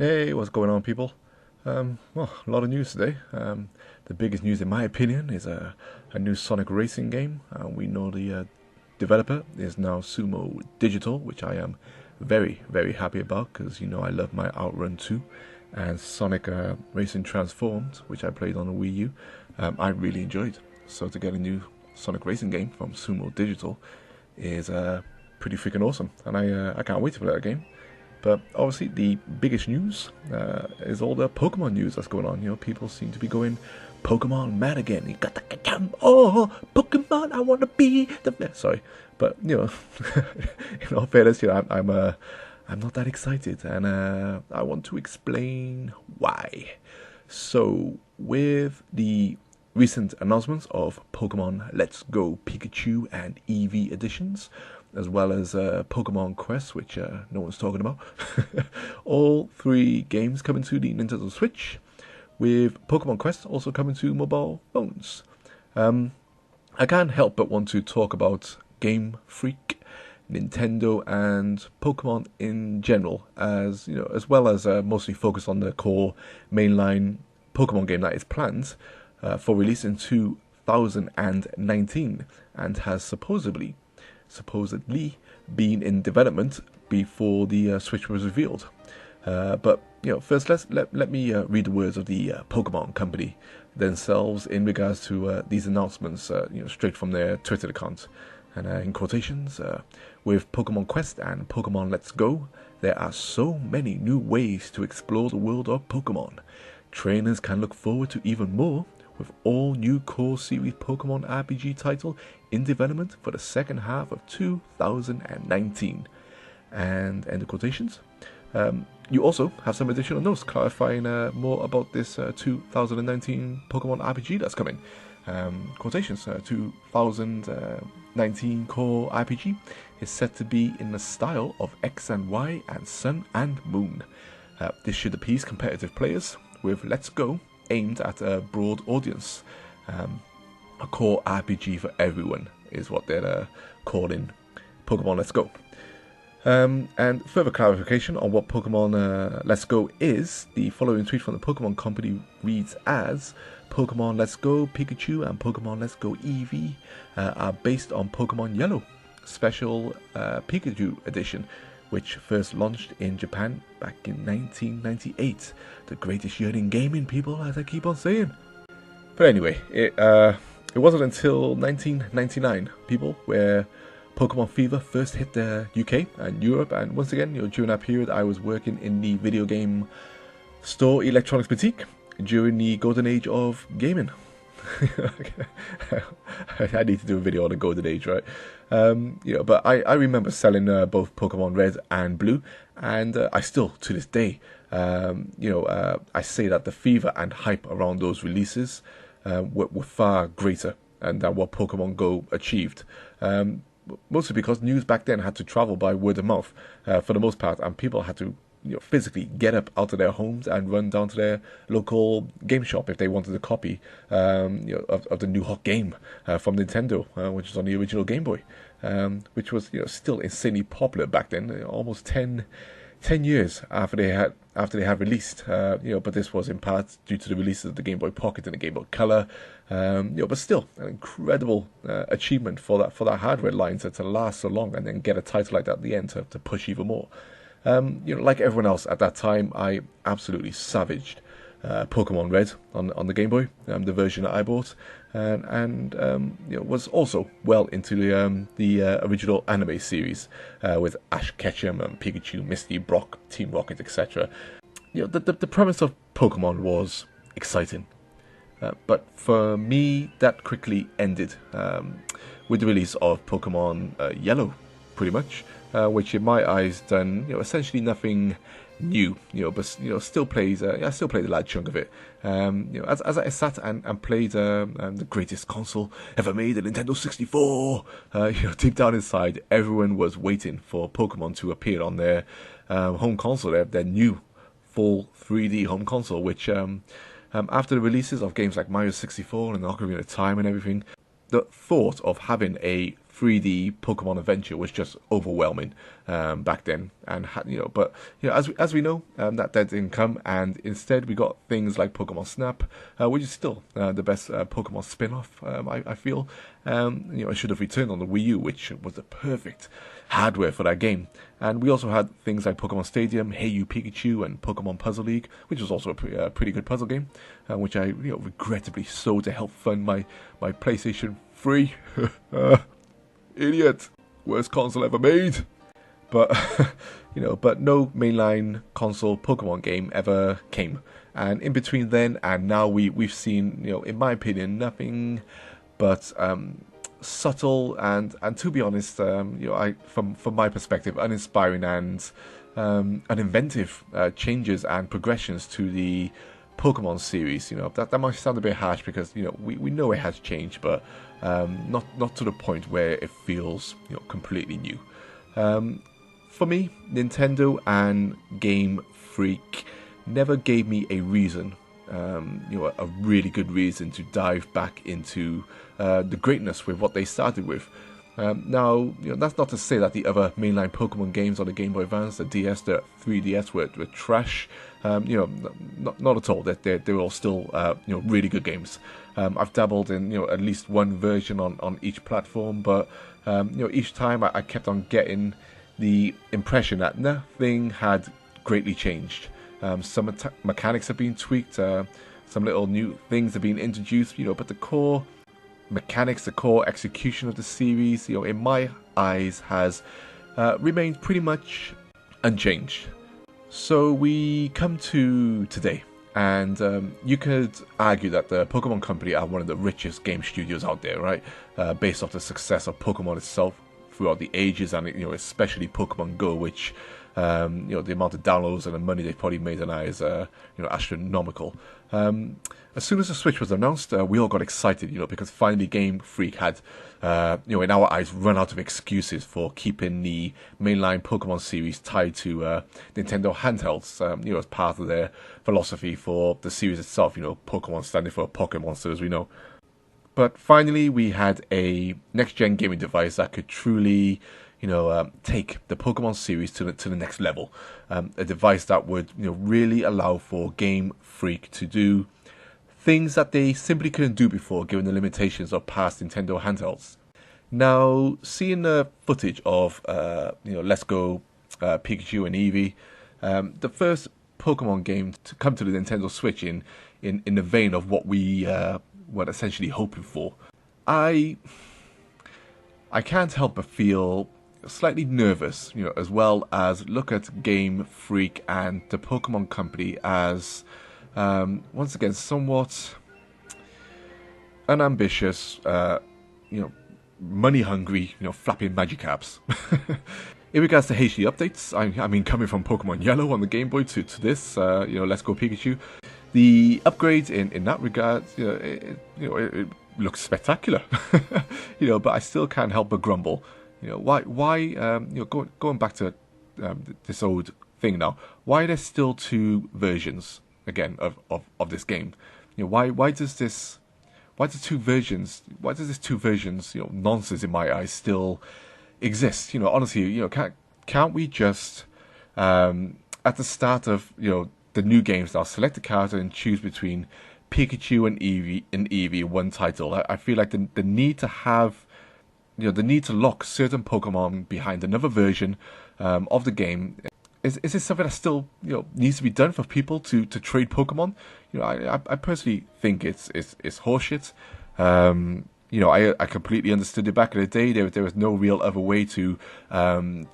Hey, what's going on, people? Well, a lot of news today. The biggest news, in my opinion, is a new Sonic racing game. We know the developer is now Sumo Digital, which I am very, very happy about because you know I love my Outrun 2 and Sonic Racing Transformed, which I played on the Wii U. I really enjoyed. So to get a new Sonic racing game from Sumo Digital is pretty freaking awesome, and I can't wait to play that game. But obviously, the biggest news is all the Pokemon news that's going on. You know, people seem to be going Pokemon mad again. You got the oh, Pokemon, I want to be the best. Sorry, but you know, in all fairness, you know, I'm not that excited, and I want to explain why. So, with the recent announcements of Pokemon Let's Go Pikachu and Eevee editions, as well as Pokemon Quest, which no one's talking about. All three games coming to the Nintendo Switch, with Pokemon Quest also coming to mobile phones. I can't help but want to talk about Game Freak, Nintendo, and Pokemon in general, as you know, as well as mostly focus on the core mainline Pokemon game that is planned for release in 2019 and has supposedly been in development before the Switch was revealed. But you know, first let me read the words of the Pokemon company themselves in regards to these announcements, you know, straight from their Twitter account. And in quotations, with Pokemon Quest and Pokemon Let's Go, there are so many new ways to explore the world of Pokemon. Trainers can look forward to even more, with all new core series Pokemon RPG title in development for the second half of 2019. And end of quotations. You also have some additional notes clarifying more about this 2019 Pokemon RPG that's coming. Quotations, 2019 core RPG is set to be in the style of X and Y and Sun and Moon. This should appease competitive players, with Let's Go aimed at a broad audience. A core RPG for everyone is what they're calling Pokemon Let's Go. And further clarification on what Pokemon Let's Go is, the following tweet from the Pokemon company reads as: Pokemon Let's Go Pikachu and Pokemon Let's Go Eevee are based on Pokemon Yellow Special Pikachu Edition, which first launched in Japan back in 1998. The greatest year in gaming, people, as I keep on saying. But anyway, it wasn't until 1999, people, where Pokemon Fever first hit the UK and Europe. And once again, you know, during that period, I was working in the video game store electronics boutique during the golden age of gaming. I need to do a video on the golden age, right? You know, but I remember selling both Pokemon Red and Blue, and I still, to this day, you know, I say that the fever and hype around those releases were far greater than what Pokemon Go achieved. Mostly because news back then had to travel by word of mouth for the most part, and people had to, you know, physically get up out of their homes and run down to their local game shop if they wanted a copy, you know, of the new hot game from Nintendo, which was on the original Game Boy, which was, you know, still insanely popular back then, almost 10 years after they had released, you know. But this was in part due to the releases of the Game Boy Pocket and the Game Boy Color, you know. But still, an incredible achievement for that hardware line to last so long and then get a title like that at the end to push even more. You know, like everyone else at that time, I absolutely savaged Pokemon Red on the Game Boy, the version that I bought, and you know, was also well into the original anime series with Ash Ketchum and Pikachu, Misty, Brock, Team Rocket, etc. You know, the premise of Pokemon was exciting, but for me, that quickly ended with the release of Pokemon Yellow, pretty much. Which in my eyes done, you know, essentially nothing new, you know, but you know, still plays. I still play the large chunk of it. You know, as I sat and played the greatest console ever made, the Nintendo 64. You know, deep down inside, everyone was waiting for Pokemon to appear on their home console, their new full 3D home console. Which after the releases of games like Mario 64 and Ocarina of Time and everything, the thought of having a 3D Pokemon Adventure was just overwhelming back then, and but as we know, that didn't come, and instead we got things like Pokemon Snap, which is still the best Pokemon spin-off. I feel it should have returned on the Wii U, which was the perfect hardware for that game. And we also had things like Pokemon Stadium, Hey You Pikachu, and Pokemon Puzzle League, which was also a pretty good puzzle game, which I regrettably sold to help fund my PlayStation 3. Idiot, worst console ever made. But but no mainline console Pokemon game ever came. And in between then and now, we've seen, in my opinion, nothing but subtle and to be honest, from my perspective, uninspiring and uninventive changes and progressions to the Pokemon series. That might sound a bit harsh because we know it has changed, but not to the point where it feels completely new. For me, Nintendo and Game Freak never gave me a reason, a really good reason to dive back into the greatness with what they started with. Now, that's not to say that the other mainline Pokemon games on the Game Boy Advance, the DS, the 3DS were trash. Not at all. They're all still really good games. I've dabbled in at least one version on each platform, but each time I kept on getting the impression that nothing had greatly changed. Some mechanics have been tweaked, some little new things have been introduced, but the core mechanics, the core execution of the series, in my eyes, has remained pretty much unchanged. So we come to today, and you could argue that the Pokemon Company are one of the richest game studios out there, right? Based off the success of Pokemon itself throughout the ages, and especially Pokemon Go, which the amount of downloads and the money they've probably made on that is astronomical. As soon as the Switch was announced, we all got excited, because finally Game Freak had, in our eyes, run out of excuses for keeping the mainline Pokemon series tied to Nintendo handhelds, as part of their philosophy for the series itself. Pokemon standing for Pocket Monster, as we know. But finally, we had a next-gen gaming device that could truly, take the Pokemon series to the next level. A device that would, really allow for Game Freak to do things that they simply couldn't do before, given the limitations of past Nintendo handhelds. Now, seeing the footage of, Let's Go Pikachu and Eevee, the first Pokemon game to come to the Nintendo Switch in the vein of what we were essentially hoping for, I can't help but feel slightly nervous, as well as look at Game Freak and the Pokemon Company as, once again, somewhat unambitious, money hungry, flapping Magikarps. In regards to HD updates, I mean, coming from Pokemon Yellow on the Game Boy to this, Let's Go Pikachu, the upgrades in that regard, it looks spectacular. But I still can't help but grumble. Why going back to this old thing now, why are there still two versions again of this game? Why does this two versions nonsense in my eyes still exist? Honestly, can't we just at the start of the new games now select a character and choose between Pikachu and Eevee in one title? I feel like the need to have the need to lock certain Pokemon behind another version of the game, is this something that still needs to be done for people to trade Pokemon? I personally think it's horseshit. I completely understood it back in the day. There was no real other way to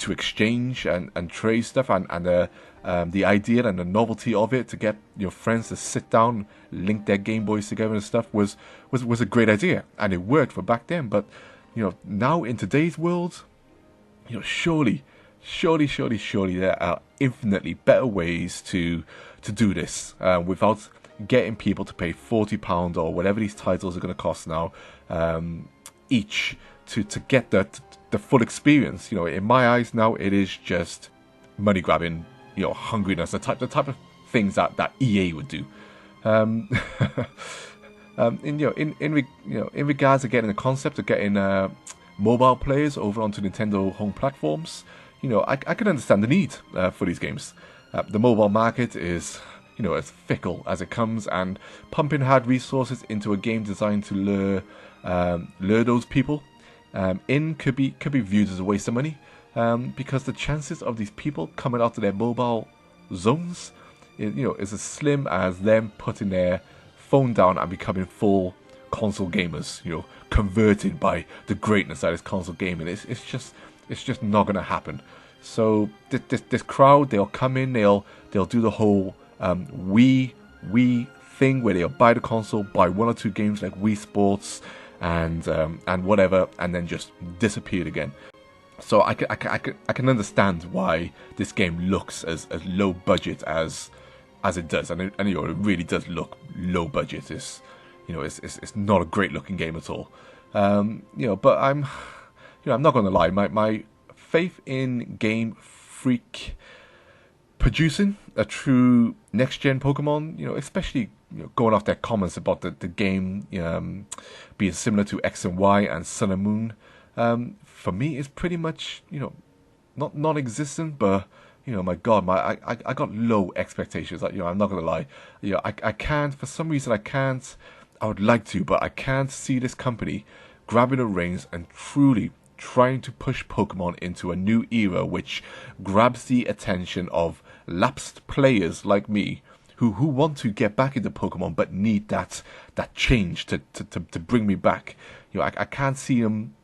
exchange and trade stuff, and the idea and the novelty of it to get your friends to sit down, link their Game Boys together and stuff was a great idea, and it worked for back then. But now in today's world, surely there are infinitely better ways to do this without getting people to pay £40 or whatever these titles are going to cost now each to get the full experience. In my eyes now, it is just money grabbing, hungriness, the type of things that EA would do. In regards to getting the concept of getting mobile players over onto Nintendo home platforms, I can understand the need for these games. The mobile market is, as fickle as it comes, and pumping hard resources into a game designed to lure those people in could be viewed as a waste of money, because the chances of these people coming out of their mobile zones, is as slim as them putting their phone down and becoming full console gamers, converted by the greatness that is console gaming. It's just not gonna happen. So this crowd, they'll come in, they'll do the whole Wii thing where they'll buy the console, buy 1 or 2 games like Wii Sports and whatever, and then just disappeared again. So I can understand why this game looks as low budget as it does, and it really does look low budget. It's not a great looking game at all. But I'm not gonna lie, my faith in Game Freak producing a true next gen Pokemon, especially going off their comments about the game being similar to X and Y and Sun and Moon, for me is pretty much not non-existent, but my God, I got low expectations. Like, I'm not gonna lie, I can't, for some reason I would like to, but I can't see this company grabbing the reins and truly trying to push Pokemon into a new era which grabs the attention of lapsed players like me who want to get back into Pokemon but need that change to bring me back. I can't see them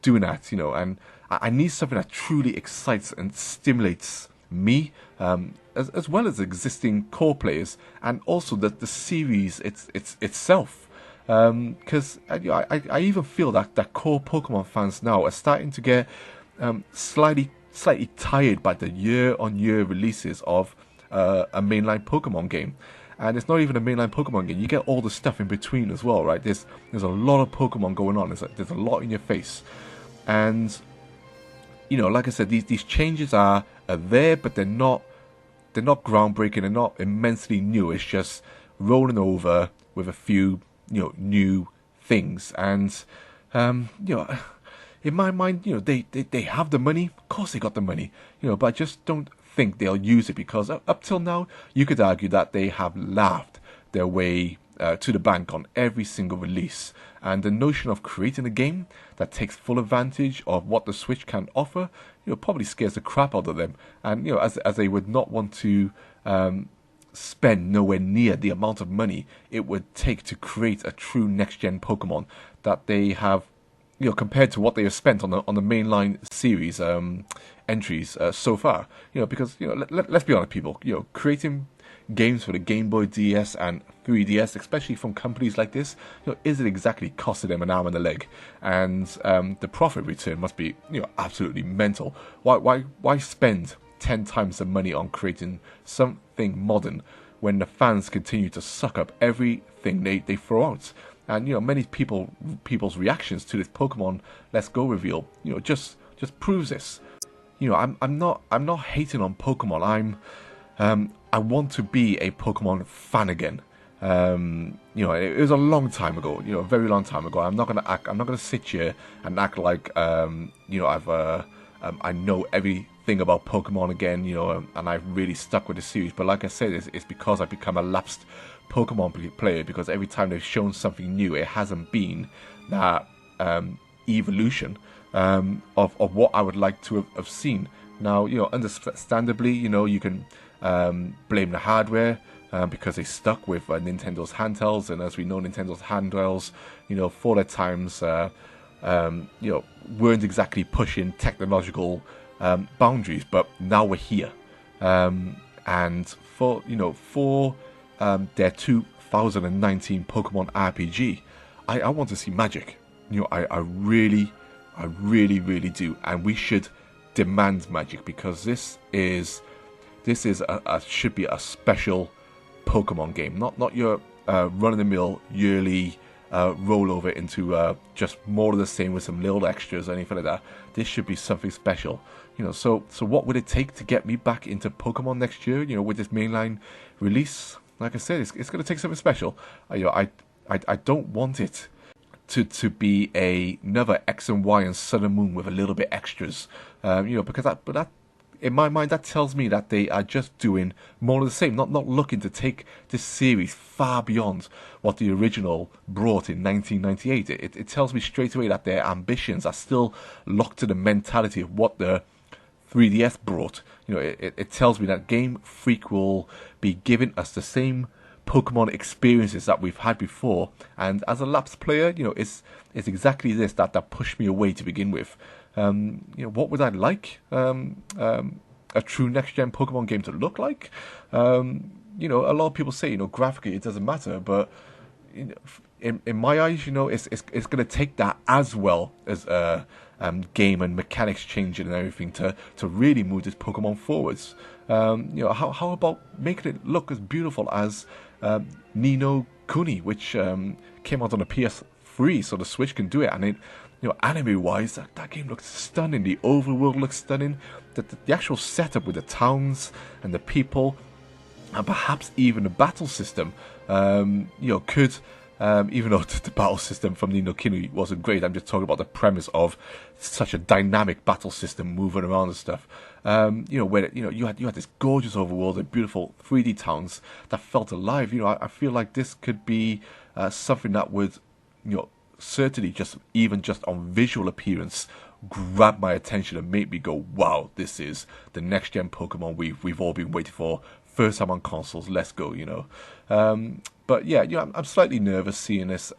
doing that, and I need something that truly excites and stimulates me, as well as existing core players, and also the series itself. Because I even feel that core Pokemon fans now are starting to get slightly tired by the year-on-year releases of a mainline Pokemon game. And it's not even a mainline Pokemon game. You get all the stuff in between as well, right? There's a lot of Pokemon going on. There's a lot in your face, and like I said, these changes are there, but they're not groundbreaking. They're not immensely new. It's just rolling over with a few new things. And in my mind, they have the money. Of course, they got the money. But I just don't think they'll use it, because up till now, you could argue that they have laughed their way to the bank on every single release, and the notion of creating a game that takes full advantage of what the Switch can offer, probably scares the crap out of them. And as they would not want to spend nowhere near the amount of money it would take to create a true next-gen Pokemon that they have, compared to what they have spent on the mainline series entries so far. Because let's be honest, people. Creating games for the Game Boy DS and 3DS, especially from companies like this, isn't exactly costing them an arm and a leg, and the profit return must be absolutely mental. Why spend 10 times the money on creating something modern when the fans continue to suck up everything they throw out? And many people's reactions to this Pokemon Let's Go reveal just proves this. I'm not hating on Pokemon. I want to be a Pokemon fan again. It was a long time ago, a very long time ago. I'm not gonna sit here and act like I know everything about Pokemon again, and I've really stuck with the series. But like I said, it's because I've become a lapsed Pokemon player, because every time they've shown something new, it hasn't been that evolution of what I would like to have seen. Now, understandably, you can blame the hardware, because they stuck with Nintendo's handhelds, and as we know, Nintendo's handhelds, for their times, weren't exactly pushing technological boundaries. But now we're here, and for their 2019 Pokemon RPG, I want to see magic. I really do, and we should demand magic, because this is should be a special Pokemon game, not your run-of-the-mill yearly rollover into just more of the same with some little extras or anything like that. This should be something special, So what would it take to get me back into Pokemon next year? With this mainline release, like I said, it's going to take something special. I don't want it to be another X and Y and Sun and Moon with a little bit extras. Because that in my mind, that tells me that they are just doing more of the same, not looking to take this series far beyond what the original brought in 1998. It tells me straight away that their ambitions are still locked to the mentality of what the 3DS brought. It tells me that Game Freak will be giving us the same Pokemon experiences that we've had before, and as a lapsed player, it's exactly this that pushed me away to begin with. What would I like a true next-gen Pokemon game to look like? A lot of people say, graphically it doesn't matter, but in my eyes, it's going to take that as well as game and mechanics changing and everything to really move this Pokemon forwards. How about making it look as beautiful as Ni no Kuni, which came out on the PS3, so the Switch can do it, and it. Anime-wise, that game looks stunning. The overworld looks stunning. The actual setup with the towns and the people, and perhaps even the battle system, could, even though the battle system from Ni no Kuni wasn't great, I'm just talking about the premise of such a dynamic battle system moving around and stuff. Where you had this gorgeous overworld and beautiful 3D towns that felt alive. I feel like this could be something that would, certainly just on visual appearance grab my attention and make me go, wow, this is the next gen Pokemon we've all been waiting for. First time on consoles, let's go, But yeah, I'm slightly nervous seeing this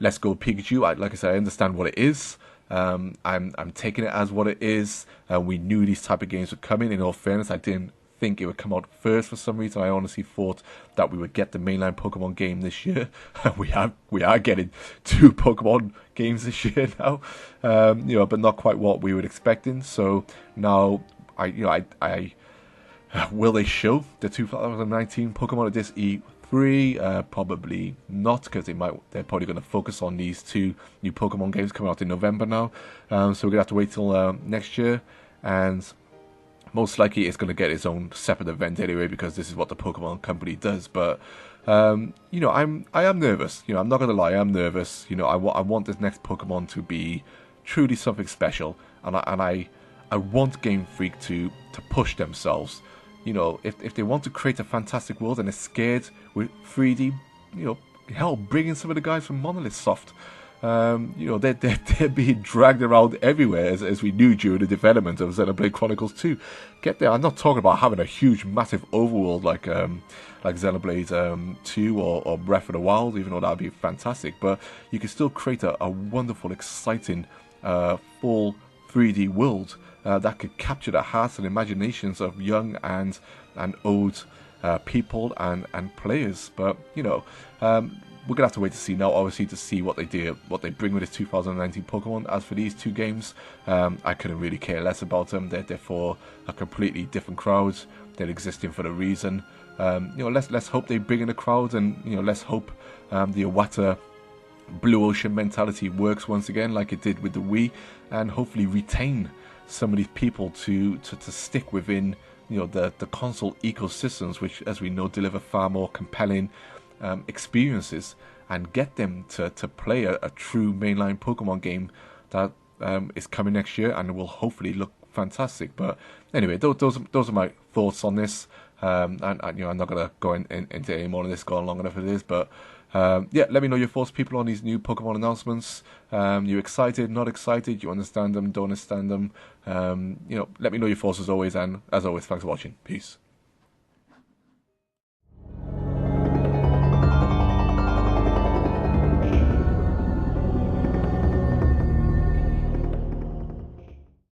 Let's Go Pikachu. Like I said, I understand what it is. I'm taking it as what it is. We knew these type of games were coming. In all fairness, I didn't think it would come out first for some reason. I honestly thought that we would get the mainline Pokemon game this year. we are getting 2 Pokemon games this year now, but not quite what we were expecting. So now will they show the 2019 Pokemon at this E3? Probably not, because they're probably going to focus on these 2 new Pokemon games coming out in November now. So we're gonna have to wait till next year, and most likely it's going to get its own separate event anyway, because this is what the Pokemon company does. But I am nervous. I'm not going to lie, I'm nervous. I want this next Pokemon to be truly something special, and I want Game Freak to push themselves. If they want to create a fantastic world and they're scared with 3D, hell, bring in some of the guys from Monolith Soft. They're being dragged around everywhere, as we knew during the development of Xenoblade Chronicles 2. Get there. I'm not talking about having a huge, massive overworld like Xenoblade 2 or Breath of the Wild, even though that would be fantastic. But you can still create a wonderful, exciting, full 3D world that could capture the hearts and imaginations of young and old people and players. But we're gonna have to wait to see now, obviously, to see what they bring with this 2019 Pokemon. As for these 2 games, I couldn't really care less about them. They're for a completely different crowd. They're existing for a reason. Let's hope they bring in a crowd, and let's hope the Iwata Blue Ocean mentality works once again, like it did with the Wii, and hopefully retain some of these people to stick within the console ecosystems, which, as we know, deliver far more compelling experiences, and get them to play a true mainline Pokemon game that is coming next year and will hopefully look fantastic. But anyway, those are my thoughts on this. And I'm not gonna go into any more of this, gone long enough it is. But let me know your thoughts, people, on these new Pokemon announcements. You excited, not excited? You understand them, don't understand them? Let me know your thoughts as always. And as always, thanks for watching. Peace.